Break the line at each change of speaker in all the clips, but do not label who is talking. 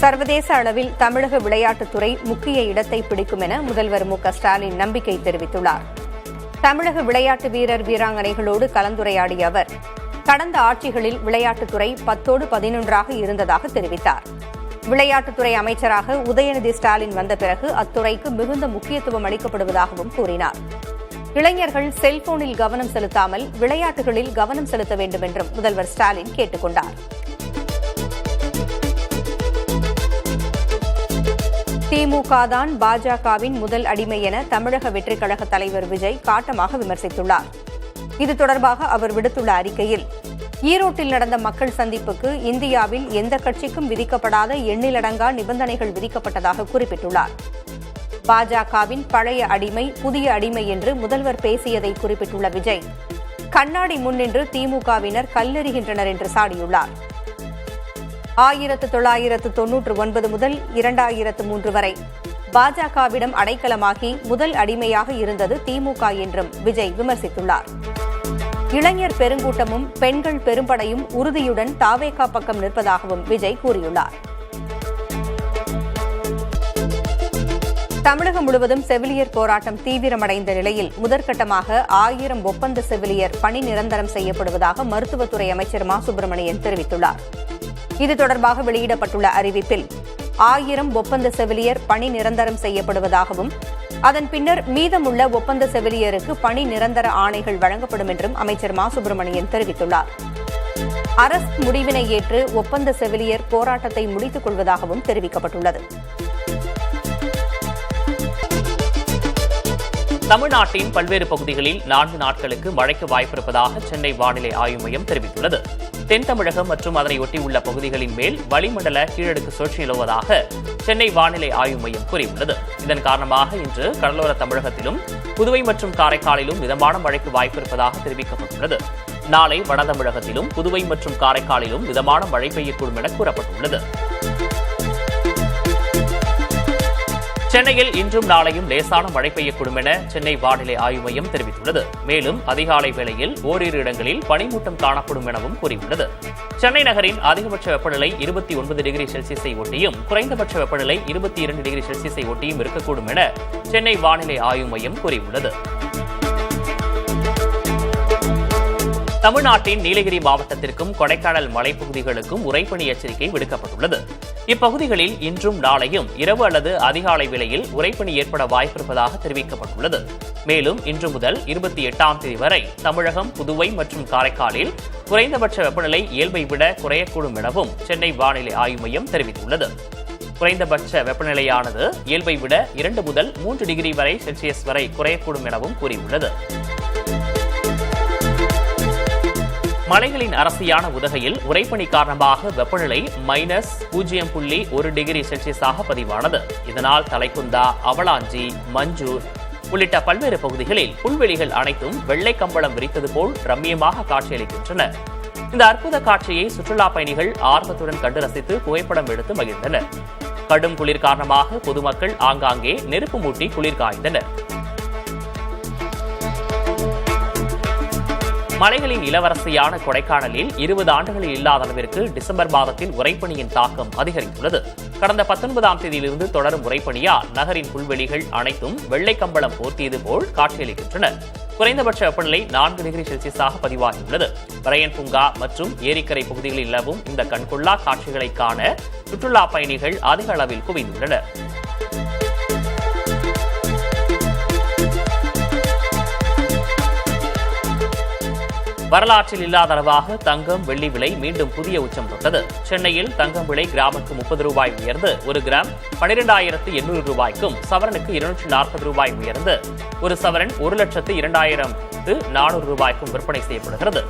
சர்வதேச அளவில் தமிழக விளையாட்டுத்துறை முக்கிய இடத்தை பிடிக்கும் என முதல்வர் மு.க.ஸ்டாலின் நம்பிக்கை தெரிவித்துள்ளார். தமிழக விளையாட்டு வீரர் வீராங்கனைகளோடு கலந்துரையாடிய அவர், கடந்த ஆட்சிகளில் விளையாட்டுத்துறை 10ஓடு 11ஆக இருந்ததாக தெரிவித்தார். விளையாட்டுத்துறை அமைச்சராக உதயநிதி ஸ்டாலின் வந்த பிறகு அத்துறைக்கு மிகுந்த முக்கியத்துவம் அளிக்கப்படுவதாகவும் கூறினார். இளைஞர்கள் செல்போனில் கவனம் செலுத்தாமல் விளையாட்டுகளில் கவனம் செலுத்த வேண்டும் என்றும் முதல்வர் ஸ்டாலின் கேட்டுக் கொண்டார். திமுக தான் பாஜகவின் முதல் அடிமை என தமிழக வெற்றிக் கழக தலைவர் விஜய் காட்டமாக விமர்சித்துள்ளார். இது தொடர்பாக அவர் விடுத்துள்ள அறிக்கையில், ஈரோட்டில் நடந்த மக்கள் சந்திப்புக்கு இந்தியாவில் எந்த கட்சிக்கும் விதிக்கப்படாத எண்ணிலடங்கா நிபந்தனைகள் விதிக்கப்பட்டதாக குறிப்பிட்டுள்ளார். பாஜகவின் பழைய அடிமை புதிய அடிமை என்று முதல்வர் பேசியதை குறிப்பிட்டுள்ள விஜய், கண்ணாடி முன்னின்று திமுகவினர் கல்லெறிகின்றனர் என்று சாடியுள்ளார். 1999 முதல் 2003 வரை பாஜகவிடம் அடைக்கலமாகி முதல் அடிமையாக இருந்தது திமுக என்றும் விஜய் விமர்சித்துள்ளார். இளைஞர் பெருங்கூட்டமும் பெண்கள் பெரும்படையும் உறுதியுடன் தாவேகா பக்கம் நிற்பதாகவும் விஜய் கூறியுள்ளார். தமிழகம் முழுவதும் செவிலியர் போராட்டம் தீவிரமடைந்த நிலையில் முதற்கட்டமாக 1000 ஒப்பந்த செவிலியர் பணி நிரந்தரம் செய்யப்படுவதாக மருத்துவத்துறை அமைச்சர் மா. சுப்பிரமணியன் தெரிவித்துள்ளார். இது தொடர்பாக வெளியிடப்பட்டுள்ள அறிவிப்பில் 1000 ஒப்பந்த செவிலியர் பணி நிரந்தரம் செய்யப்படுவதாகவும், அதன் பின்னர் மீதமுள்ள ஒப்பந்த செவிலியருக்கு பணி நிரந்தர ஆணைகள் வழங்கப்படும் என்றும் அமைச்சர் மா. சுப்பிரமணியன் தெரிவித்துள்ளார். அரசு முடிவினை ஏற்று ஒப்பந்த செவிலியர் போராட்டத்தை முடித்துக் கொள்வதாகவும் தெரிவிக்கப்பட்டுள்ளது.
தமிழ்நாட்டின் பல்வேறு பகுதிகளில் 4 நாட்களுக்கு மழைக்கு வாய்ப்பிருப்பதாக சென்னை வானிலை ஆய்வு மையம் தெரிவித்துள்ளது. தென் தமிழகம் மற்றும் அதனை ஒட்டியுள்ள பகுதிகளின் மேல் வளிமண்டல கீழடுக்கு சுழற்சி நிலவுவதாக சென்னை வானிலை ஆய்வு மையம் கூறியுள்ளது. இதன் காரணமாக இன்று கடலோர தமிழகத்திலும் புதுவை மற்றும் காரைக்காலிலும் மிதமான மழைக்கு வாய்ப்பிருப்பதாக தெரிவிக்கப்பட்டுள்ளது. நாளை வட தமிழகத்திலும் புதுவை மற்றும் காரைக்காலிலும் மிதமான மழை பெய்யக்கூடும் என கூறப்பட்டுள்ளது. சென்னையில் இன்றும் நாளையும் லேசான மழை பெய்யக்கூடும் என சென்னை வானிலை ஆய்வு மையம் தெரிவித்துள்ளது. மேலும் அதிகாலை வேளையில் ஓரிரு இடங்களில் பனிமூட்டம் காணப்படும் எனவும் கூறியுள்ளது. சென்னை நகரின் அதிகபட்ச வெப்பநிலை 29 டிகிரி செல்சியஸை ஒட்டியும் குறைந்தபட்ச வெப்பநிலை 22 டிகிரி செல்சியஸை ஒட்டியும் இருக்கக்கூடும் என சென்னை வானிலை ஆய்வு மையம் கூறியுள்ளது. தமிழ்நாட்டின் நீலகிரி மாவட்டத்திற்கும் கொடைக்கானல் மலைப்பகுதிகளுக்கும் உறைபனி எச்சரிக்கை விடுக்கப்பட்டுள்ளது. இப்பகுதிகளில் இன்றும் நாளையும் இரவு அல்லது அதிகாலை வேளையில் உறைபனி ஏற்பட வாய்ப்பிருப்பதாக தெரிவிக்கப்பட்டுள்ளது. மேலும் இன்று முதல் 28ஆம் தேதி வரை தமிழகம், புதுவை மற்றும் காரைக்காலில் குறைந்தபட்ச வெப்பநிலை இயல்பை விட குறையக்கூடும் எனவும் சென்னை வானிலை ஆய்வு மையம் தெரிவித்துள்ளது. குறைந்தபட்ச வெப்பநிலையானது இயல்பை விட 2 முதல் 3 டிகிரி வரை செல்சியஸ் வரை குறையக்கூடும் எனவும் கூறியுள்ளது. மலைகளின் அரசியான உதகையில் உறைபனி காரணமாக வெப்பநிலை -0.1 டிகிரி செல்சியஸாக பதிவானது. இதனால் தலைக்குந்தா, அவலாஞ்சி, மஞ்சூர் உள்ளிட்ட பல்வேறு பகுதிகளில் புல்வெளிகள் அனைத்தும் வெள்ளை கம்பளம் விரித்தது போல் ரம்மியமாக காட்சியளிக்கின்றன. இந்த அற்புத காட்சியை சுற்றுலா பயணிகள் ஆர்வத்துடன் கண்டு ரசித்து புகைப்படம் எடுத்து மகிழ்ந்தனர். கடும் குளிர் காரணமாக பொதுமக்கள் ஆங்காங்கே நெருப்பு மூட்டி குளிர் காய்ந்தனர். மலைகளின் இளவரசியான கொடைக்கானலில் 20 ஆண்டுகளில் இல்லாத அளவிற்கு டிசம்பர் மாதத்தில் உறைபனியின் தாக்கம் அதிகரித்துள்ளது. கடந்த 19ஆம் தேதியிலிருந்து தொடரும் உறைபனியால் நகரின் புல்வெளிகள் அனைத்தும் வெள்ளை கம்பளம் போர்த்தியது போல் காட்சியளிக்கின்றன. குறைந்தபட்ச வெப்பநிலை 4 டிகிரி செல்சியஸாக பதிவாகியுள்ளது. வரையன் பூங்கா மற்றும் ஏரிக்கரை பகுதிகளில் நிலவும் இந்த கண்கொள்ளா காட்சிகளை காண சுற்றுலா பயணிகள் அதிக அளவில் குவிந்துள்ளனர். வரலாற்றில் இல்லாத அளவாக தங்கம், வெள்ளி விலை மீண்டும் புதிய உச்சம் தொட்டது. சென்னையில் தங்கம் விலை கிராமுக்கு 30 ரூபாய் உயர்ந்து 1 கிராம் 12,800 ரூபாய்க்கும், சவரனுக்கு 240 ரூபாய் உயர்ந்து 1 சவரன் 1,02,400 ரூபாய்க்கும் விற்பனை செய்யப்படுகிறது.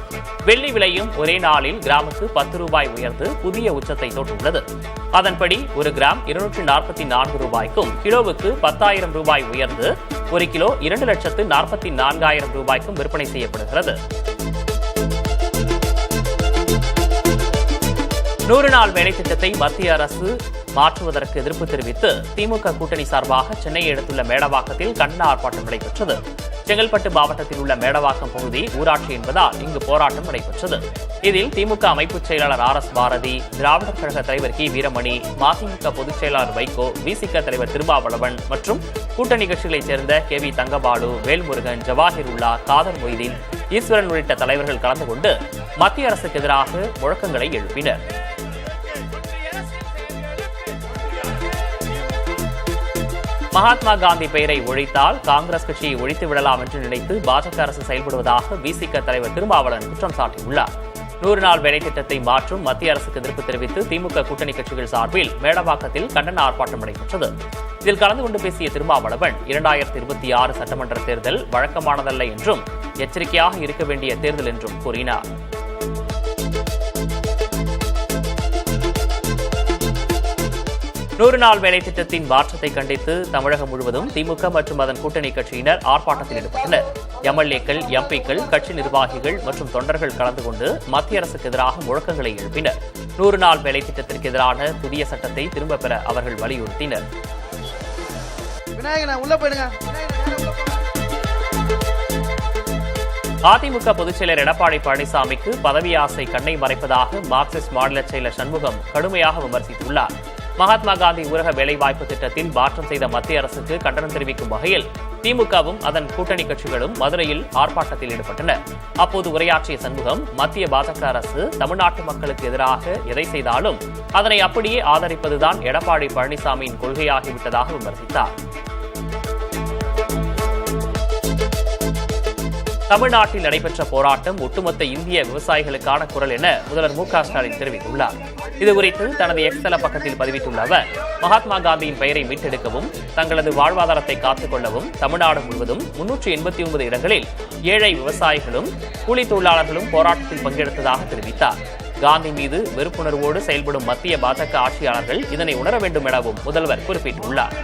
வெள்ளி விலையும் ஒரே நாளில் கிராமுக்கு 10 ரூபாய் உயர்ந்து புதிய உச்சத்தை தொட்டுள்ளது. அதன்படி 1 கிராம் 244 ரூபாய்க்கும், கிலோவுக்கு 10,000 ரூபாய் உயர்ந்து 1 கிலோ 2,44,000 ரூபாய்க்கும் விற்பனை செய்யப்படுகிறது. 100 நாள் வேலை திட்டத்தை மத்திய அரசு மாற்றுவதற்கு எதிர்ப்பு தெரிவித்து திமுக கூட்டணி சார்பாக சென்னையை அடுத்துள்ள மேடவாக்கத்தில் கண்டன ஆர்ப்பாட்டம் நடைபெற்றது. செங்கல்பட்டு மாவட்டத்தில் உள்ள மேடவாக்கம் பகுதி ஊராட்சி என்பதால் இங்கு போராட்டம் நடைபெற்றது. இதில் திமுக அமைப்புச் செயலாளர் RS பாரதி, திராவிடர் கழக தலைவர் கி வீரமணி, மதிமுக பொதுச் செயலாளர் வைகோ, விசிக தலைவர் திருமாவளவன் மற்றும் கூட்டணி கட்சிகளைச் சேர்ந்த KV தங்கபாலு, வேல்முருகன், ஜவாஹிர் உல்லா, காதர் மொய்தீன், ஈஸ்வரன் உள்ளிட்ட தலைவர்கள் கலந்து கொண்டு மத்திய அரசுக்கு எதிராக முழக்கங்களை எழுப்பினர். மகாத்மா காந்தி பெயரை ஒழித்தால் காங்கிரஸ் கட்சியை ஒழித்து விடலாம் என்று நினைத்து பாஜக அரசு செயல்படுவதாக விசிக தலைவர் திருமாவளவன் குற்றம் சாட்டியுள்ளார். 100 நாள் வேலை திட்டத்தை மாற்றும் மத்திய அரசுக்கு எதிர்ப்பு தெரிவித்து திமுக கூட்டணி கட்சிகள் சார்பில் மேடவாக்கத்தில் கண்டன ஆர்ப்பாட்டம் நடைபெற்றது. இதில் கலந்து கொண்டு பேசிய திருமாவளவன் 2026 சட்டமன்ற தேர்தல் வழக்கமானதல்ல என்றும் எச்சரிக்கையாக இருக்க வேண்டிய தேர்தல் என்றும் கூறினார். நூறு நாள் வேலை திட்டத்தின் மாற்றத்தை கண்டித்து தமிழகம் முழுவதும் திமுக மற்றும் அதன் கூட்டணி கட்சியினர் ஆர்ப்பாட்டத்தில் ஈடுபட்டனர். MLA-க்கள், MP-க்கள், கட்சி நிர்வாகிகள் மற்றும் தொண்டர்கள் கலந்து கொண்டு மத்திய அரசுக்கு எதிராக முழக்கங்களை எழுப்பினர். 100 நாள் வேலை திட்டத்திற்கு எதிரான புதிய சட்டத்தை திரும்பப் பெற அவர்கள் வலியுறுத்தினர். அதிமுக பொதுச் செயலர் எடப்பாடி பழனிசாமிக்கு பதவி ஆசை கண்ணை மறைப்பதாக மார்க்சிஸ்ட் மாநில செயலர் சண்முகம் கடுமையாக விமர்சித்துள்ளார். மகாத்மா காந்தி ஊரக வேலைவாய்ப்பு திட்டத்தில் மாற்றம் செய்த மத்திய அரசுக்கு கண்டனம் தெரிவிக்கும் வகையில் திமுகவும் அதன் கூட்டணி கட்சிகளும் மதுரையில் ஆர்ப்பாட்டத்தில் ஈடுபட்டனர். அப்போது உரையாற்றிய சண்முகம், மத்திய பாஜக அரசு தமிழ்நாட்டு மக்களுக்கு எதிராக எதை செய்தாலும் அதனை அப்படியே ஆதரிப்பதுதான் எடப்பாடி பழனிசாமியின் கொள்கையாகிவிட்டதாக விமர்சித்தார். தமிழ்நாட்டில் நடைபெற்ற போராட்டம் ஒட்டுமொத்த இந்திய விவசாயிகளுக்கான குரல் என முதல்வர் MK ஸ்டாலின் தெரிவித்துள்ளார். இதுகுறித்து தனது எக்ஸ் பக்கத்தில் பதிவிட்டுள்ள அவர், மகாத்மா காந்தியின் பெயரை மீட்டெடுக்கவும் தங்களது வாழ்வாதாரத்தை காத்துக் கொள்ளவும் தமிழ்நாடு முழுவதும் 389 இடங்களில் ஏழை விவசாயிகளும் கூலி தொழிலாளர்களும் போராட்டத்தில் பங்கெடுத்ததாக தெரிவித்தார். காந்தி மீது வெறுப்புணர்வோடு செயல்படும் மத்திய பாஜக ஆட்சியாளர்கள் இதனை உணர வேண்டும் எனவும் முதல்வர் குறிப்பிட்டுள்ளார்.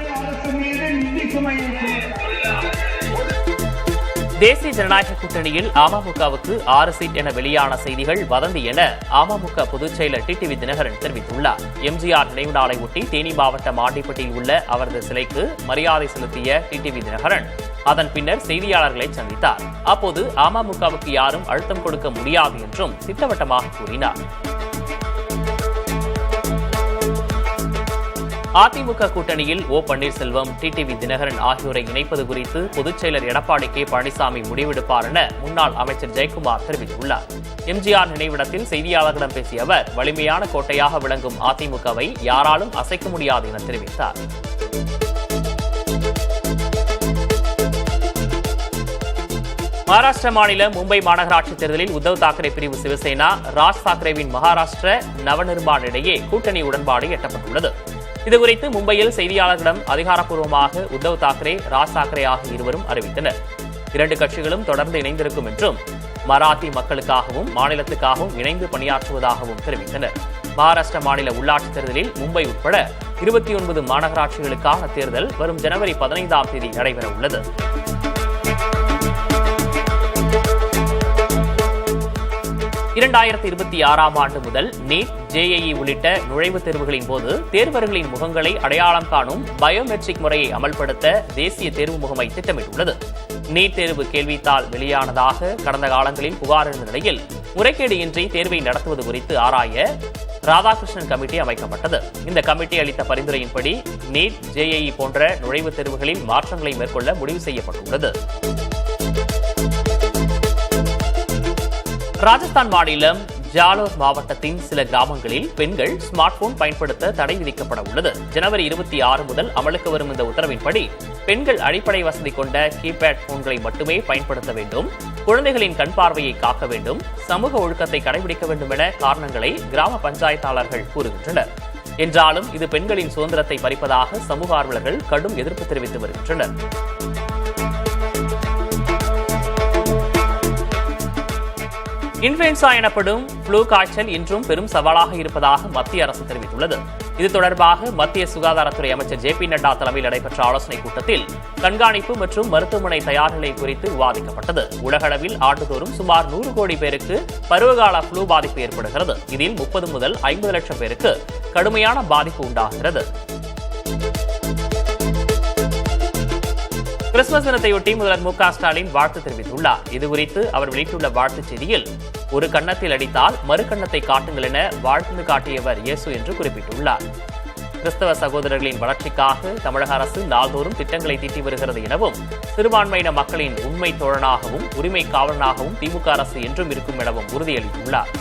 தேசிய ஜனநாயக கூட்டணியில் அமமுகவுக்கு 6 சீட் என வெளியான செய்திகள் வதந்தி என அமமுக பொதுச் செயலர் டிடிவி தினகரன் தெரிவித்துள்ளார். எம்ஜிஆர் நினைவு நாளை ஒட்டி தேனி மாவட்டம் ஆண்டிப்பட்டியில் உள்ள அவரது சிலைக்கு மரியாதை செலுத்திய டிடிவி தினகரன் அதன் பின்னர் செய்தியாளர்களை சந்தித்தார். அப்போது அமமுகவுக்கு யாரும் அழுத்தம் கொடுக்க முடியாது என்றும் திட்டவட்டமாக கூறினார். அதிமுக கூட்டணியில் O பன்னீர்செல்வம், டிடிவி தினகரன் ஆகியோரை இணைப்பது குறித்து பொதுச் செயலர் எடப்பாடி K பழனிசாமி முடிவெடுப்பார் என முன்னாள் அமைச்சர் ஜெயக்குமார் தெரிவித்துள்ளார். எம்ஜிஆர் நினைவிடத்தில் செய்தியாளர்களிடம் பேசிய அவர், வலிமையான கோட்டையாக விளங்கும் அதிமுகவை யாராலும் அசைக்க முடியாது என தெரிவித்தார். மகாராஷ்டிர மாநிலம் மும்பை மாநகராட்சி தேர்தலில் உத்தவ் தாக்கரே பிரிவு சிவசேனா, ராஜ் தாக்கரேவின் மகாராஷ்டிர நவநிர்மாண் இடையே கூட்டணி உடன்பாடு எட்டப்பட்டுள்ளது. இதுகுறித்து மும்பையில் செய்தியாளர்களிடம் அதிகாரப்பூர்வமாக உத்தவ் தாக்கரே, ராஜ் தாக்கரே ஆகிய இருவரும் அறிவித்தனர். 2 கட்சிகளும் தொடர்ந்து இணைந்திருக்கும் என்றும் மராத்தி மக்களுக்காகவும் மாநிலத்துக்காகவும் இணைந்து பணியாற்றுவதாகவும் தெரிவித்தனர். மகாராஷ்டிர மாநில உள்ளாட்சித் தேர்தலில் மும்பை உட்பட 29 மாநகராட்சிகளுக்கான தேர்தல் வரும் ஜனவரி 15ஆம் தேதி நடைபெற உள்ளது. ஆண்டு முதல் நீட், JEE உள்ளிட்ட நுழைவுத் தேர்வுகளின் போது தேர்வர்களின் முகங்களை அடையாளம் காணும் பயோமெட்ரிக் முறையை அமல்படுத்த தேசிய தேர்வு முகமை திட்டமிட்டுள்ளது. நீட் தேர்வு கேள்வித்தாள் வெளியானதாக கடந்த காலங்களில் புகார் இருந்த நிலையில் முறைகேடு இன்றி தேர்வை நடத்துவது குறித்து ஆராய ராதாகிருஷ்ணன் கமிட்டி அமைக்கப்பட்டது. இந்த கமிட்டி அளித்த பரிந்துரையின்படி நீட், JEE போன்ற நுழைவுத் தேர்வுகளில் மாற்றங்களை மேற்கொள்ள முடிவு செய்யப்பட்டுள்ளது. ராஜஸ்தான் மாநிலம் ஜாலோர் மாவட்டத்தின் சில கிராமங்களில் பெண்கள் ஸ்மார்ட் போன் பயன்படுத்த தடை விதிக்கப்பட உள்ளது. ஜனவரி 26 முதல் அமலுக்கு வரும் இந்த உத்தரவின்படி பெண்கள் அடிப்படை வசதி கொண்ட கீபேட் போன்களை மட்டுமே பயன்படுத்த வேண்டும், குழந்தைகளின் கண் பார்வையை காக்க வேண்டும், சமூக ஒழுக்கத்தை கடைபிடிக்க வேண்டும் என காரணங்களை கிராம பஞ்சாயத்தாளர்கள் கூறுகின்றனர். என்றாலும் இது பெண்களின் சுதந்திரத்தை பறிப்பதாக சமூக ஆர்வலர்கள் கடும் எதிர்ப்பு தெரிவித்து வருகின்றனர். இன்ஃபுளுன்சா எனப்படும் ஃப்ளூ காய்ச்சல் இன்றும் பெரும் சவாலாக இருப்பதாக மத்திய அரசு தெரிவித்துள்ளது. இது தொடர்பாக மத்திய சுகாதாரத்துறை அமைச்சர் JP நட்டா தலைமையில் நடைபெற்ற ஆலோசனைக் கூட்டத்தில் கண்காணிப்பு மற்றும் மருத்துவமனை தயார்நிலை குறித்து விவாதிக்கப்பட்டது. உலகளவில் ஆண்டுதோறும் சுமார் 100 கோடி பேருக்கு பருவகால ஃப்ளூ பாதிப்பு ஏற்படுகிறது. இதில் 30 முதல் 50 லட்சம் பேருக்கு கடுமையான பாதிப்பு உண்டாகிறது. கிறிஸ்துமஸ் தினத்தையொட்டி முதல்வர் மு க ஸ்டாலின் வாழ்த்து தெரிவித்துள்ளார். இதுகுறித்து அவர் வெளியிட்டுள்ள வாழ்த்துச் செய்தியில், ஒரு கன்னத்தில் அடித்தால் மறு கன்னத்தை காட்டுங்கள் என வாழ்த்து காட்டியவர் இயேசு என்று குறிப்பிட்டுள்ளார். கிறிஸ்தவ சகோதரர்களின் வளர்ச்சிக்காக தமிழக அரசு நாள்தோறும் திட்டங்களை தீட்டி வருகிறது எனவும், சிறுபான்மையின மக்களின் உண்மை தோழனாகவும் உரிமை காவலனாகவும் திமுக அரசு என்றும் இருக்கும் எனவும் உறுதியளித்துள்ளார்.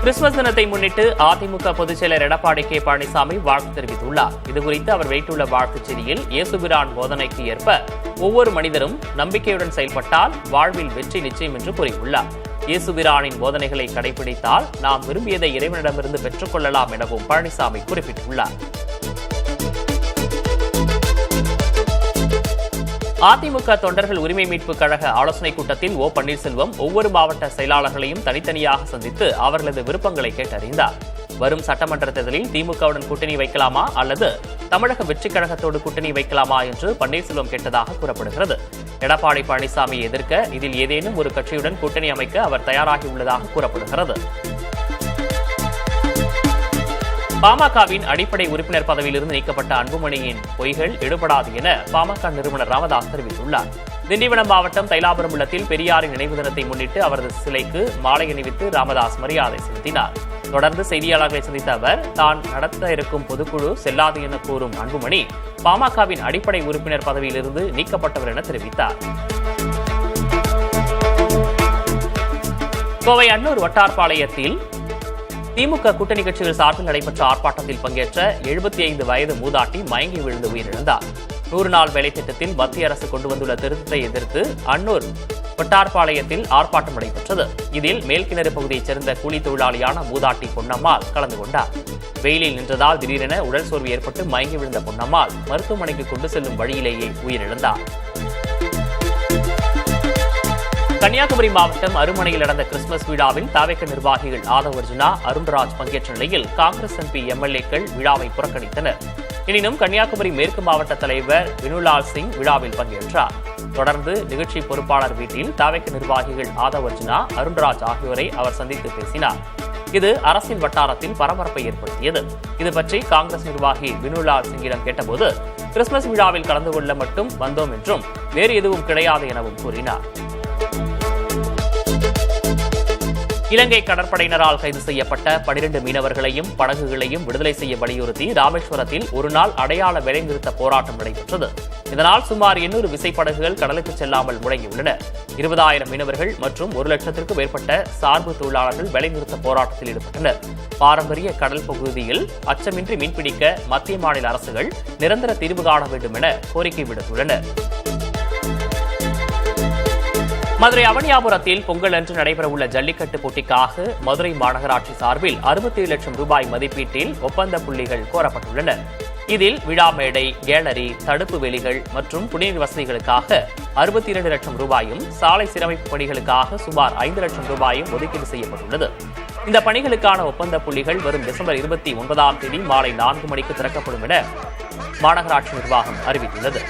கிறிஸ்துமஸ் தினத்தை முன்னிட்டு அதிமுக பொதுச் செயலர் எடப்பாடி கே பழனிசாமி வாழ்த்து தெரிவித்துள்ளார். இதுகுறித்து அவர் வெளியிட்டுள்ள வாழ்த்துச் செய்தியில், இயேசுபிரான் போதனைக்கு ஏற்ப ஒவ்வொரு மனிதரும் நம்பிக்கையுடன் செயல்பட்டால் வாழ்வில் வெற்றி நிச்சயம் என்று கூறியுள்ளார். இயேசுபிரானின் போதனைகளை கடைபிடித்தால் நாம் விரும்பியதை இறைவனிடமிருந்து பெற்றுக் கொள்ளலாம் எனவும் பழனிசாமி குறிப்பிட்டுள்ளார். அதிமுக தொண்டர்கள் உரிமை மீட்புக் கழக ஆலோசனைக் கூட்டத்தில் ஓ பன்னீர்செல்வம் ஒவ்வொரு மாவட்ட செயலாளர்களையும் தனித்தனியாக சந்தித்து அவர்களது விருப்பங்களை கேட்டறிந்தார். வரும் சட்டமன்ற தேர்தலில் திமுகவுடன் கூட்டணி வைக்கலாமா அல்லது தமிழக வெற்றிக் கழகத்தோடு கூட்டணி வைக்கலாமா என்று பன்னீர்செல்வம் கேட்டதாக கூறப்படுகிறது. எடப்பாடி பழனிசாமியை எதிர்க்க இதில் ஏதேனும் ஒரு கட்சியுடன் கூட்டணி அமைக்க அவர் தயாராகியுள்ளதாக கூறப்படுகிறது. பாமகவின் அடிப்படை உறுப்பினர் பதவியிலிருந்து நீக்கப்பட்ட அன்புமணியின் பொய்கள் எடுபடாது என பாமக நிறுவனர் ராமதாஸ் தெரிவித்துள்ளார். திண்டிவனம் மாவட்டம் தைலாபுரம் உள்ளத்தில் பெரியாரின் நினைவு தினத்தை முன்னிட்டு அவரது சிலைக்கு மாலை அணிவித்து ராமதாஸ் மரியாதை செலுத்தினார். தொடர்ந்து செய்தியாளர்களை சந்தித்த அவர், தான் நடத்த இருக்கும் பொதுக்குழு செல்லாது என கூறும் அன்புமணி பாமகவின் அடிப்படை உறுப்பினர் பதவியிலிருந்து நீக்கப்பட்டவர் என தெரிவித்தார். கோவை அன்னூர் வட்டார்பாளையத்தில் திமுக கூட்டணி கட்சிகள் சார்பில் நடைபெற்ற ஆர்ப்பாட்டத்தில் பங்கேற்ற 75 வயது மூதாட்டி மயங்கி விழுந்து உயிரிழந்தார். 100 நாள் வேலை திட்டத்தில் மத்திய அரசு கொண்டு வந்துள்ள திருத்தத்தை எதிர்த்து அன்னூர் வட்டார்பாளையத்தில் ஆர்ப்பாட்டம் நடைபெற்றது. இதில் மேல்கிணறு பகுதியைச் சேர்ந்த கூலி தொழிலாளியான மூதாட்டி பொன்னம்மாள் கலந்து கொண்டார். வெயிலில் நின்றதால் திடீரென உடல் சோர்வு ஏற்பட்டு மயங்கி விழுந்த பொன்னம்மாள் மருத்துவமனைக்கு கொண்டு செல்லும் வழியிலேயே உயிரிழந்தார். கன்னியாகுமரி மாவட்டம் அருமனையில் நடந்த கிறிஸ்துமஸ் விழாவில் தவேக நிர்வாகிகள் ஆதவ் அர்ஜுனா, அருண்ராஜ் பங்கேற்ற நிலையில் காங்கிரஸ் எம்பி எம்எல்ஏக்கள் விழாவை புறக்கணித்தனர். எனினும் கன்னியாகுமரி மேற்கு மாவட்ட தலைவர் வினுலால் சிங் விழாவில் பங்கேற்றார். தொடர்ந்து நிகழ்ச்சி பொறுப்பாளர் வீட்டில் தவேக நிர்வாகிகள் ஆதவ் அர்ஜுனா, அருண்ராஜ் ஆகியோரை அவர் சந்தித்து பேசினார். இது அரசியல் வட்டாரத்தில் பரபரப்பை ஏற்படுத்தியது. இது பற்றி காங்கிரஸ் நிர்வாகி வினுலால் சிங்கிடம் கேட்டபோது, கிறிஸ்துமஸ் விழாவில் கலந்து கொள்ள மட்டும் வந்தோம் என்றும் வேறு எதுவும் கிடையாது எனவும் கூறினார். இலங்கை கடற்படையினரால் கைது செய்யப்பட்ட 12 மீனவர்களையும் படகுகளையும் விடுதலை செய்ய வலியுறுத்தி ராமேஸ்வரத்தில் ஒருநாள் அடையாள வேலைநிறுத்த போராட்டம் நடைபெற்றது. இதனால் சுமார் 800 விசைப்படகுகள் கடலுக்கு செல்லாமல் முடங்கியுள்ளன. 20,000 மீனவர்கள் மற்றும் 1 லட்சத்திற்கும் மேற்பட்ட சார்பு தொழிலாளர்கள் வேலைநிறுத்த போராட்டத்தில் ஈடுபட்டனர். பாரம்பரிய கடல் பகுதியில் அச்சமின்றி மீன்பிடிக்க மத்திய மாநில அரசுகள் நிரந்தர தீர்வு காண வேண்டும் என கோரிக்கை விடுத்துள்ளனர். மதுரை அவனியாபுரத்தில் பொங்கல் அன்று நடைபெறவுள்ள ஜல்லிக்கட்டு போட்டிக்காக மதுரை மாநகராட்சி சார்பில் 67 லட்சம் ரூபாய் மதிப்பீட்டில் ஒப்பந்த புள்ளிகள் கோரப்பட்டுள்ளன. இதில் விழா மேடை, கேலரி, தடுப்பு வேலிகள் மற்றும் குடிநீர் வசதிகளுக்காக 62 லட்சம் ரூபாயும், சாலை சீரமைப்பு பணிகளுக்காக சுமார் 5 லட்சம் ரூபாயும் ஒதுக்கீடு செய்யப்பட்டுள்ளது. இந்த பணிகளுக்கான ஒப்பந்த புள்ளிகள் வரும் டிசம்பர் 29ஆம் தேதி மாலை 4 மணிக்கு திறக்கப்படும் என மாநகராட்சி நிர்வாகம் அறிவித்துள்ளது.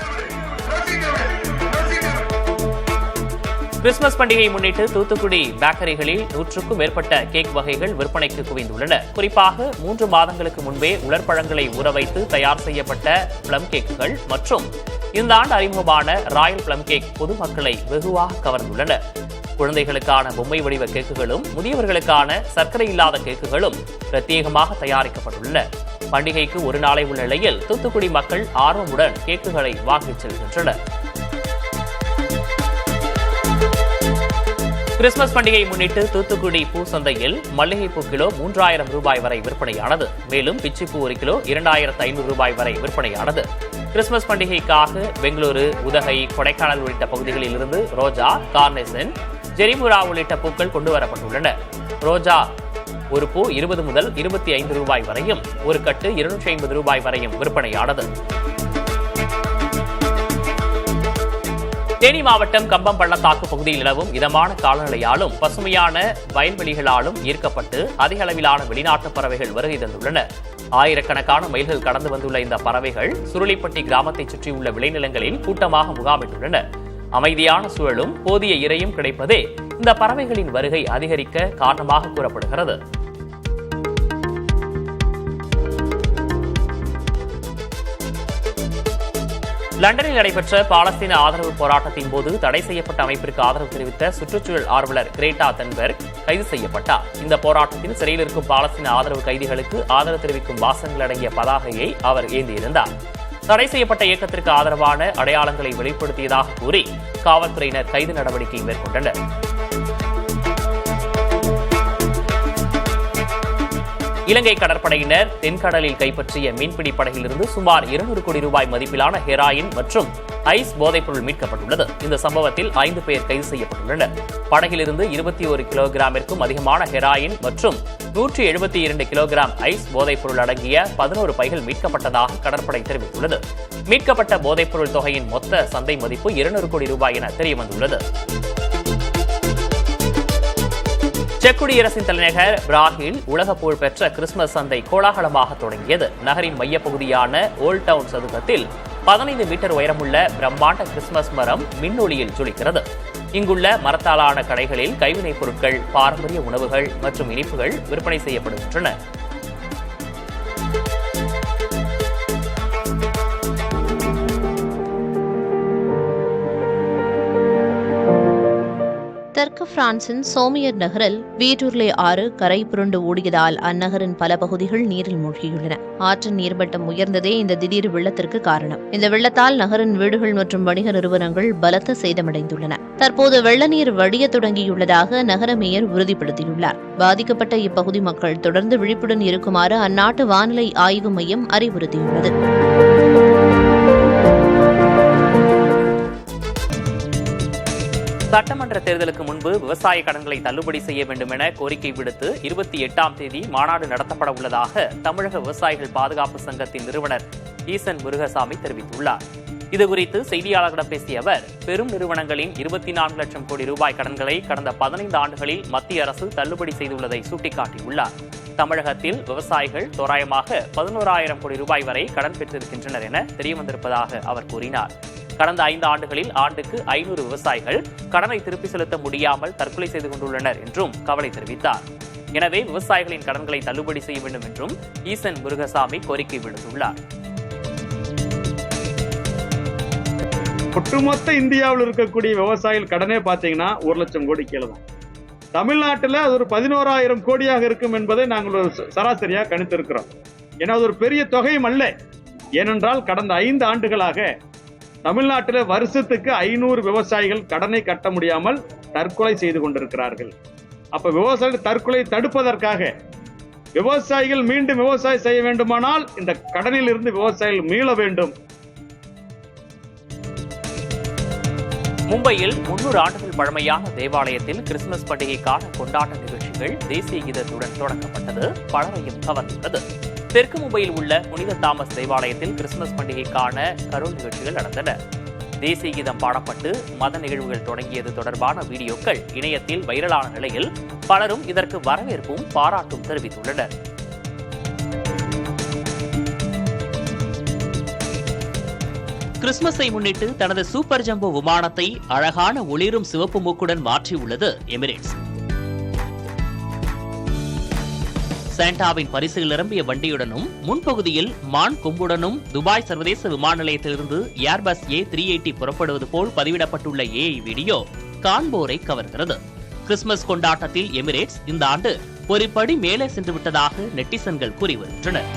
கிறிஸ்துமஸ் பண்டிகையை முன்னிட்டு தூத்துக்குடி பேக்கரிகளில் 100க்கும் மேற்பட்ட கேக் வகைகள் விற்பனைக்கு குவிந்துள்ளன. குறிப்பாக 3 மாதங்களுக்கு முன்பே உலர்பழங்களை ஊற வைத்து தயார் செய்யப்பட்ட பிளம் கேக்குகள் மற்றும் இந்த ஆண்டு அறிமுகமான ராயல் பிளம் கேக் பொதுமக்களை வெகுவாக கவர்ந்துள்ளன. குழந்தைகளுக்கான பொம்மை வடிவ கேக்குகளும் முதியவர்களுக்கான சர்க்கரை இல்லாத கேக்குகளும் பிரத்யேகமாக தயாரிக்கப்பட்டுள்ளன. பண்டிகைக்கு ஒரு நாளை உள்ள நிலையில் தூத்துக்குடி மக்கள் ஆர்வமுடன் கேக்குகளை வாங்கிச் செல்கின்றனர். கிறிஸ்துமஸ் பண்டிகையை முன்னிட்டு தூத்துக்குடி பூ சந்தையில் மல்லிகைப்பூ கிலோ 3000 ரூபாய் வரை விற்பனையானது. மேலும் பிச்சிப்பூ 1 கிலோ 2500 ரூபாய் வரை விற்பனையானது. கிறிஸ்துமஸ் பண்டிகைக்காக பெங்களூரு, உதகை, கொடைக்கானல் உள்ளிட்ட பகுதிகளில் இருந்து ரோஜா, கார்னேசன், ஜெரிமுரா உள்ளிட்ட பூக்கள் கொண்டுவரப்பட்டுள்ளன. ரோஜா ஒரு பூ 20 முதல் 25 ரூபாய் வரையும், ஒரு கட்டு 250 ரூபாய் வரையும் விற்பனையானது. தேனி மாவட்டம் கம்பம் பள்ளத்தாக்கு பகுதியில் நிலவும் இதமான காலநிலையாலும் பசுமையான வயல்வெளிகளாலும் ஈர்க்கப்பட்டு அதிக அளவிலான வெளிநாட்டு பறவைகள் வருகை தந்துள்ளன. ஆயிரக்கணக்கான மைல்கள் கடந்து வந்துள்ள இந்த பறவைகள் சுருளிப்பட்டி கிராமத்தை சுற்றியுள்ள விளைநிலங்களில் கூட்டமாக முகாமிட்டுள்ளன. அமைதியான சூழலும் போதிய இரையும் கிடைப்பதே இந்த பறவைகளின் வருகை அதிகரிக்க காரணமாக கூறப்படுகிறது. லண்டனில் நடைபெற்ற பாலஸ்தீன ஆதரவு போராட்டத்தின் போது தடை செய்யப்பட்ட அமைப்பிற்கு ஆதரவு தெரிவித்த சுற்றுச்சூழல் ஆர்வலர் கிரேட்டா தன்பெர்க் கைது செய்யப்பட்டார். இந்த போராட்டத்தில் சிறையில் இருக்கும் பாலஸ்தீன ஆதரவு கைதிகளுக்கு ஆதரவு தெரிவிக்கும் வாசகங்கள் அடங்கிய பதாகையை அவர் ஏந்தியிருந்தார். தடை செய்யப்பட்ட இயக்கத்திற்கு ஆதரவான அடையாளங்களை வெளிப்படுத்தியதாக கூறி காவல்துறையினர் கைது நடவடிக்கை மேற்கொண்டனர். இலங்கை கடற்படையினர் தென்கடலில் கைப்பற்றிய மீன்பிடி படகிலிருந்து சுமார் 200 கோடி ரூபாய் மதிப்பிலான ஹெராயின் மற்றும் ஐஸ் போதைப்பொருள் மீட்கப்பட்டுள்ளது. இந்த சம்பவத்தில் 5 பேர் கைது செய்யப்பட்டுள்ளனர். படகிலிருந்து 21 கிலோகிராமிற்கும் அதிகமான ஹெராயின் மற்றும் 172 கிலோகிராம் ஐஸ் போதைப்பொருள் அடங்கிய 11 பைகள் மீட்கப்பட்டதாக கடற்படை தெரிவித்துள்ளது. மீட்கப்பட்ட போதைப்பொருள் தொகையின் மொத்த சந்தை மதிப்பு 200 கோடி ரூபாய் என தெரியவந்துள்ளது. செக் குடியரசின் தலைநகர் பிராகில் உலக புகழ்பெற்ற கிறிஸ்துமஸ் சந்தை கோலாகலமாக தொடங்கியது. நகரின் மையப்பகுதியான ஓல்ட் டவுன் சதுக்கத்தில் 15 மீட்டர் உயரமுள்ள பிரம்மாண்ட கிறிஸ்துமஸ் மரம் மின்னொளியில் ஜொலிக்கிறது. இங்குள்ள மரத்தாலான கடைகளில் கைவினைப் பொருட்கள், பாரம்பரிய உணவுகள் மற்றும் இனிப்புகள் விற்பனை செய்யப்படுகின்றன.
தெற்கு பிரான்சின் சோமியர் நகரில் வீட்டூர்லே ஆறு கரை புரண்டு ஓடியதால் அந்நகரின் பல பகுதிகள் நீரில் மூழ்கியுள்ளன. ஆற்றின் நீர்மட்டம் உயர்ந்ததே இந்த திடீர் வெள்ளத்திற்கு காரணம். இந்த வெள்ளத்தால் நகரின் வீடுகள் மற்றும் வணிக நிறுவனங்கள் பலத்த சேதமடைந்துள்ளன. தற்போது வெள்ள நீர் வடிய தொடங்கியுள்ளதாக நகர மேயர் உறுதிப்படுத்தியுள்ளார். பாதிக்கப்பட்ட இப்பகுதி மக்கள் தொடர்ந்து விழிப்புடன் இருக்குமாறு அந்நாட்டு வானிலை ஆய்வு மையம் அறிவுறுத்தியுள்ளது.
சட்டமன்ற தேர்தலுக்கு முன்பு விவசாய கடன்களை தள்ளுபடி செய்ய வேண்டும் என கோரிக்கை விடுத்து 28ஆம் தேதி மாநாடு நடத்தப்பட உள்ளதாக தமிழக விவசாயிகள் பாதுகாப்பு சங்கத்தின் நிறுவனர் ஈசன் முருகசாமி தெரிவித்துள்ளார். இதுகுறித்து செய்தியாளர்களிடம் பேசிய அவர், பெரும் நிறுவனங்களின் 24 லட்சம் கோடி ரூபாய் கடன்களை கடந்த 15 ஆண்டுகளில் மத்திய அரசு தள்ளுபடி செய்துள்ளதை சுட்டிக்காட்டியுள்ளார். தமிழகத்தில் விவசாயிகள் தோராயமாக 11,000 கோடி ரூபாய் வரை கடன் பெற்றிருக்கின்றனர் என தெரியவந்திருப்பதாக அவர் கூறினார். கடந்த 5 ஆண்டுகளில் ஆண்டுக்கு 500 விவசாயிகள் கடனை திருப்பி செலுத்த முடியாமல் தற்கொலை செய்து கொண்டுள்ளனர் என்றும் கவலை தெரிவித்தார். எனவே விவசாயிகளின் கடன்களை தள்ளுபடி செய்ய வேண்டும் என்றும் ஈசன் முருகசாமி கோரிக்கை விடுத்துள்ளார்.
ஒட்டுமொத்த இந்தியாவில் இருக்கக்கூடிய விவசாயிகள் கடனே பார்த்தீங்கன்னா 1 லட்சம் கோடி கீழே தான். தமிழ்நாட்டில் அது ஒரு 11,000 கோடியாக இருக்கும் என்பதை நாங்கள் ஒரு சராசரியாக கணித்திருக்கிறோம். ஏன்னா அது ஒரு பெரிய தொகையும் அல்ல. ஏனென்றால் கடந்த 5 ஆண்டுகளாக தமிழ்நாட்டில் வருஷத்துக்கு 500 விவசாயிகள் கடனை கட்ட முடியாமல் தற்கொலை செய்து கொண்டிருக்கிறார்கள். அப்ப விவசாயிகள் தற்கொலை தடுப்பதற்காக விவசாயிகள் மீண்டும் விவசாயம் செய்ய வேண்டுமானால் இந்த கடனில் இருந்து விவசாயிகள் மீள வேண்டும்.
மும்பையில் 300 ஆண்டுகள் பழமையான தேவாலயத்தில் கிறிஸ்துமஸ் பண்டிகைக்கான கொண்டாட்ட நிகழ்ச்சிகள் தேசிய கீதத்துடன் தொடங்கப்பட்டது. பலரையும் கவர்ந்துள்ளது. தெற்கு மும்பையில் உள்ள புனித தாமஸ் தேவாலயத்தில் கிறிஸ்துமஸ் பண்டிகைக்கான கரோல் நிகழ்ச்சிகள் நடந்தன. தேசிய கீதம் பாடப்பட்டு மத நிகழ்வுகள் தொடங்கியது தொடர்பான வீடியோக்கள் இணையத்தில் வைரலான நிலையில் பலரும் இதற்கு வரவேற்பும் பாராட்டும் தெரிவித்துள்ளனர். கிறிஸ்துமஸை முன்னிட்டு தனது சூப்பர் ஜம்போ விமானத்தை அழகான ஒளிரும் சிவப்பு மூக்குடன் மாற்றியுள்ளது எமிரேட்ஸ். சாண்டாவின் பரிசுகள் நிரம்பிய வண்டியுடனும் முன்பகுதியில் மான் கொம்புடனும் துபாய் சர்வதேச விமான நிலையத்திலிருந்து ஏர்பஸ் A380 புறப்படுவது போல் பதிவிடப்பட்டுள்ள AI வீடியோ காண்போரை கவர்கிறது. கிறிஸ்துமஸ் கொண்டாட்டத்தில் எமிரேட்ஸ் இந்த ஆண்டு ஒரு படி மேலே சென்று விட்டதாக நெட்டிசன்கள் கூறி வருகின்றனர்.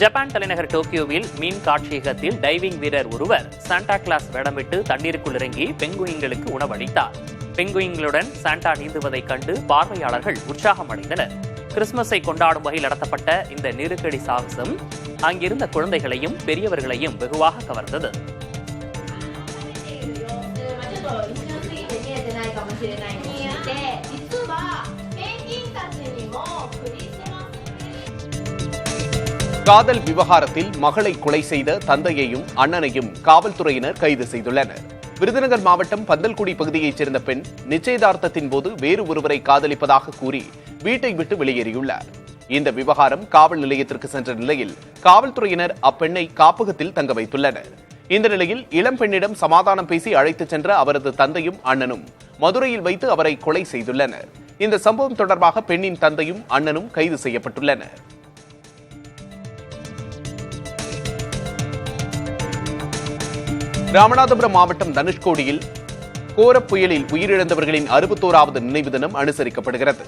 ஜப்பான் தலைநகர் டோக்கியோவில் மீன் காட்சியகத்தில் டைவிங் வீரர் ஒருவர் சாண்டா கிளாஸ் வேடமிட்டு தண்ணீருக்குள் இறங்கி பெங்குயின்களுக்கு உணவளித்தார். பெங்குயின்களுடன் சாண்டா நீந்துவதைக் கண்டு பார்வையாளர்கள் உற்சாகம் அடைந்தனர். கிறிஸ்துமஸை கொண்டாடும் வகையில் நடத்தப்பட்ட இந்த நீருக்கடி சாகசம் அங்கிருந்த குழந்தைகளையும் பெரியவர்களையும் வெகுவாக கவர்ந்தது.
காதல் விவகாரத்தில் மகளை கொலை செய்த தந்தையையும் அண்ணனையும் காவல்துறையினர் கைது செய்துள்ளனர். விருதுநகர் மாவட்டம் பந்தல்குடி பகுதியைச் சேர்ந்த பெண் நிச்சயதார்த்தத்தின் போது வேறு ஒருவரை காதலிப்பதாக கூறி வீட்டை விட்டு வெளியேறியுள்ளார். இந்த விவகாரம் காவல் நிலையத்திற்கு சென்ற நிலையில் காவல்துறையினர் அப்பெண்ணை காப்பகத்தில் தங்க வைத்துள்ளனர். இந்த நிலையில் இளம் பெண்ணிடம் சமாதானம் பேசி அழைத்துச் சென்ற அவரது தந்தையும் அண்ணனும் மதுரையில் வைத்து அவரை கொலை செய்துள்ளனர். இந்த சம்பவம் தொடர்பாக பெண்ணின் தந்தையும் அண்ணனும் கைது செய்யப்பட்டுள்ளனர். ராமநாதபுரம் மாவட்டம் தனுஷ்கோடியில் கோர புயலில் உயிரிழந்தவர்களின் 61வது நினைவு தினம் அனுசரிக்கப்படுகிறது.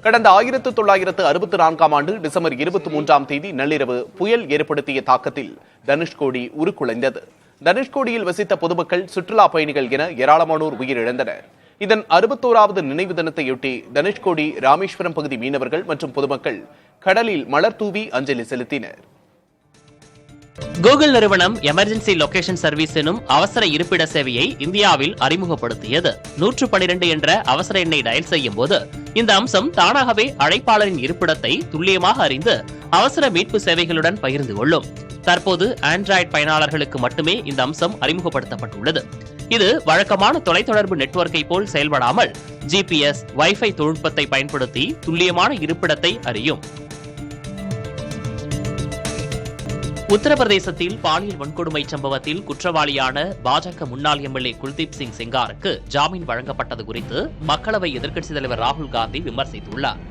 கடந்த 1964ஆம் ஆண்டு டிசம்பர் 23ஆம் தேதி நள்ளிரவு புயல் ஏற்படுத்திய தாக்கத்தில் தனுஷ்கோடி உருக்குலைந்தது. தனுஷ்கோடியில் வசித்த பொதுமக்கள், சுற்றுலா பயணிகள் என ஏராளமானோர் உயிரிழந்தனர். இதன் 61வது நினைவு தினத்தையொட்டி தனுஷ்கோடி, ராமேஸ்வரம் பகுதி மீனவர்கள் மற்றும் பொதுமக்கள் கடலில் மலர் தூவி அஞ்சலி செலுத்தினர்.
கூகுள் நிறுவனம் எமர்ஜென்சி லொகேஷன் சர்வீஸ் எனும் அவசர இருப்பிட சேவையை இந்தியாவில் அறிமுகப்படுத்தியது. 112 என்ற அவசர எண்ணை டயல் செய்யும் போது இந்த அம்சம் தானாகவே அழைப்பாளரின் இருப்பிடத்தை துல்லியமாக அறிந்து அவசர மீட்பு சேவைகளுடன் பகிர்ந்து கொள்ளும். தற்போது ஆண்ட்ராய்டு பயனாளர்களுக்கு மட்டுமே இந்த அம்சம் அறிமுகப்படுத்தப்பட்டுள்ளது. இது வழக்கமான தொலைத்தொடர்பு நெட்வொர்க்கை போல் செயல்படாமல் ஜிபிஎஸ், வைஃபை தொழில்நுட்பத்தை பயன்படுத்தி துல்லியமான இருப்பிடத்தை அறியும். உத்தரப்பிரதேசத்தில் பாலியல் வன்கொடுமை சம்பவத்தில் குற்றவாளியான பாஜக முன்னாள் எம்எல்ஏ குல்தீப் சிங் செங்காருக்கு ஜாமீன் வழங்கப்பட்டது குறித்து மக்களவை எதிர்க்கட்சித் தலைவர் ராகுல் காந்தி விமர்சித்துள்ளார்.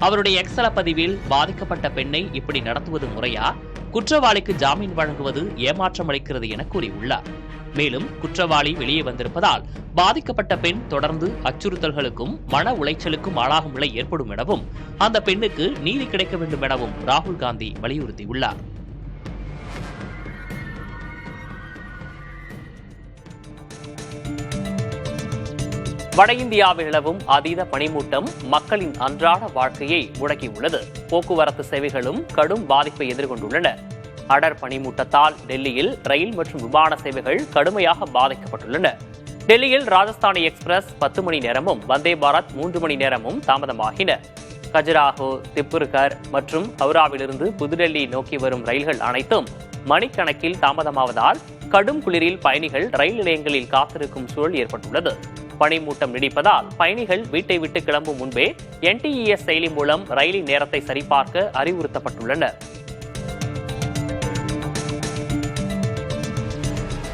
அவருடைய எக்ஸல பதிவில் பாதிக்கப்பட்ட பெண்ணை இப்படி நடத்துவது முறையா, குற்றவாளிக்கு ஜாமீன் வழங்குவது ஏமாற்றம் அளிக்கிறது என கூறியுள்ளார். மேலும் குற்றவாளி வெளியே வந்திருப்பதால் பாதிக்கப்பட்ட பெண் தொடர்ந்து அச்சுறுத்தல்களுக்கும் மன உளைச்சலுக்கும் ஆளாகும் நிலை ஏற்படும் எனவும் அந்த பெண்ணுக்கு நீதி கிடைக்க வேண்டும் எனவும் ராகுல் காந்தி வலியுறுத்தியுள்ளார். வட இந்தியாவில் நிலவும் அதீத பனிமூட்டம் மக்களின் அன்றாட வாழ்க்கையை முடக்கியுள்ளது. போக்குவரத்து சேவைகளும் கடும் பாதிப்பை எதிர்கொண்டுள்ளன. அடர் பனிமூட்டத்தால் டெல்லியில் ரயில் மற்றும் விமான சேவைகள் கடுமையாக பாதிக்கப்பட்டுள்ளன. டெல்லியில் ராஜஸ்தானி எக்ஸ்பிரஸ் 10 மணி நேரமும், வந்தே பாரத் 3 மணி நேரமும் தாமதமாகின. கஜுராஹோ, திப்ருகர் மற்றும் ஹவுராவிலிருந்து புதுடெல்லி நோக்கி வரும் ரயில்கள் அனைத்தும் மணிக்கணக்கில் தாமதமாவதால் கடும் குளிரில் பயணிகள் ரயில் நிலையங்களில் காத்திருக்கும் சூழல் ஏற்பட்டுள்ளது. பனிமூட்டம் நீடிப்பதால் பயணிகள் வீட்டை விட்டு கிளம்பும் முன்பே NTES செயலி மூலம் ரயிலின் நேரத்தை சரிபார்க்க அறிவுறுத்தப்பட்டுள்ளனர்.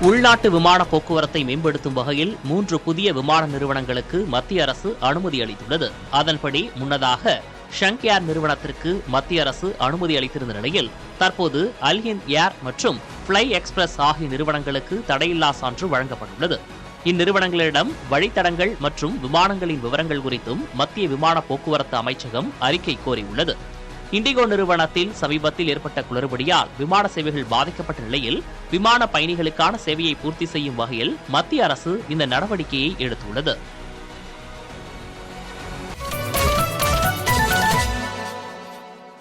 உள்நாட்டு விமான போக்குவரத்தை மேம்படுத்தும் வகையில் 3 புதிய விமான நிறுவனங்களுக்கு மத்திய அரசு அனுமதி அளித்துள்ளது. அதன்படி முன்னதாக ஷங்க்-ஏர் நிறுவனத்திற்கு மத்திய அரசு அனுமதி அளித்திருந்த நிலையில் தற்போது அல்ஹிந்த் ஏர் மற்றும் ஃப்ளை எக்ஸ்பிரஸ் ஆகிய நிறுவனங்களுக்கு தடையில்லா சான்று வழங்கப்பட்டுள்ளது. இந்நிறுவனங்களிடம் வழித்தடங்கள் மற்றும் விமானங்களின் விவரங்கள் குறித்தும் மத்திய விமான போக்குவரத்து அமைச்சகம் அறிக்கை கோரியுள்ளது. இண்டிகோ நிறுவனத்தில் சமீபத்தில் ஏற்பட்ட குளறுபடியால் விமான சேவைகள் பாதிக்கப்பட்ட நிலையில் விமான பயணிகளுக்கான சேவையை பூர்த்தி செய்யும் வகையில் மத்திய அரசு இந்த நடவடிக்கையை எடுத்துள்ளது.